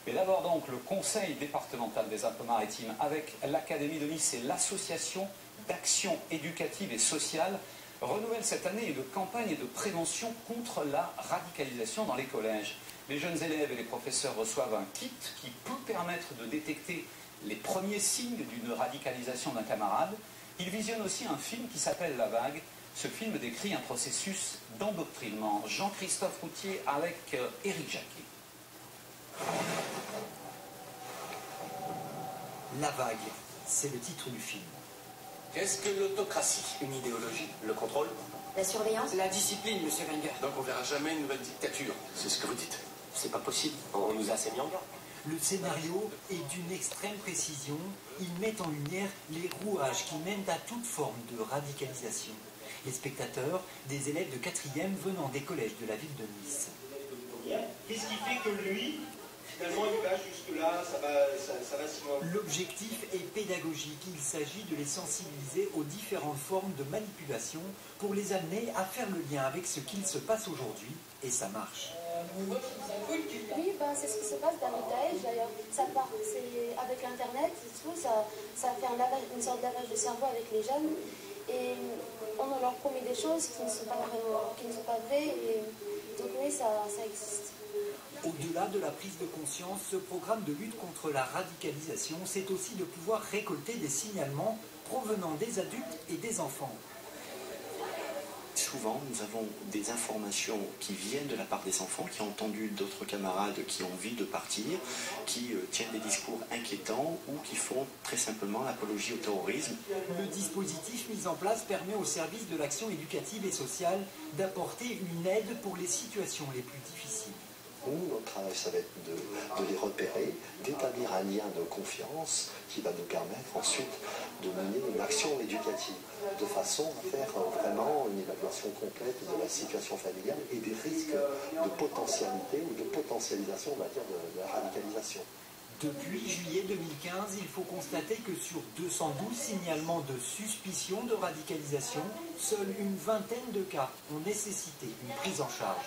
Mais d'abord donc le Conseil départemental des Alpes-Maritimes avec l'Académie de Nice et l'Association d'action éducative et sociale renouvelle cette année une campagne de prévention contre la radicalisation dans les collèges. Les jeunes élèves et les professeurs reçoivent un kit qui peut permettre de détecter les premiers signes d'une radicalisation d'un camarade. Ils visionnent aussi un film qui s'appelle La Vague. Ce film décrit un processus d'endoctrinement. Jean-Christophe Routier avec Éric Jacquet. La Vague, c'est le titre du film. Qu'est-ce que l'autocratie? Une idéologie? Le contrôle? La surveillance? La discipline, monsieur Wenger. Donc on verra jamais une nouvelle dictature. C'est ce que vous dites. C'est pas possible. On nous a assez mis en garde. Le scénario est d'une extrême précision. Il met en lumière les rouages qui mènent à toute forme de radicalisation. Les spectateurs, des élèves de 4e venant des collèges de la ville de Nice. Qu'est-ce qui fait que lui, finalement, il va jusque-là, ça va si loin? L'objectif est pédagogique. Il s'agit de les sensibiliser aux différentes formes de manipulation pour les amener à faire le lien avec ce qu'il se passe aujourd'hui, et ça marche. Oui, c'est ce qui se passe dans le collège d'ailleurs. Avec Internet et tout, ça fait une sorte de lavage de cerveau avec les jeunes. Et on leur promet des choses qui ne sont pas vraies. Et donc oui, ça existe. Au-delà de la prise de conscience, ce programme de lutte contre la radicalisation, c'est aussi de pouvoir récolter des signalements provenant des adultes et des enfants. Souvent, nous avons des informations qui viennent de la part des enfants, qui ont entendu d'autres camarades qui ont envie de partir, qui tiennent des discours inquiétants ou qui font très simplement l'apologie au terrorisme. Le dispositif mis en place permet au service de l'action éducative et sociale d'apporter une aide pour les situations les plus difficiles. Nous, notre travail, ça va être de les repérer, d'établir un lien de confiance qui va nous permettre ensuite de mener une action éducative, de façon à faire vraiment une évaluation complète de la situation familiale et des risques de potentialité ou de potentialisation, on va dire, de la radicalisation. Depuis juillet 2015, il faut constater que sur 212 signalements de suspicion de radicalisation, seule une vingtaine de cas ont nécessité une prise en charge.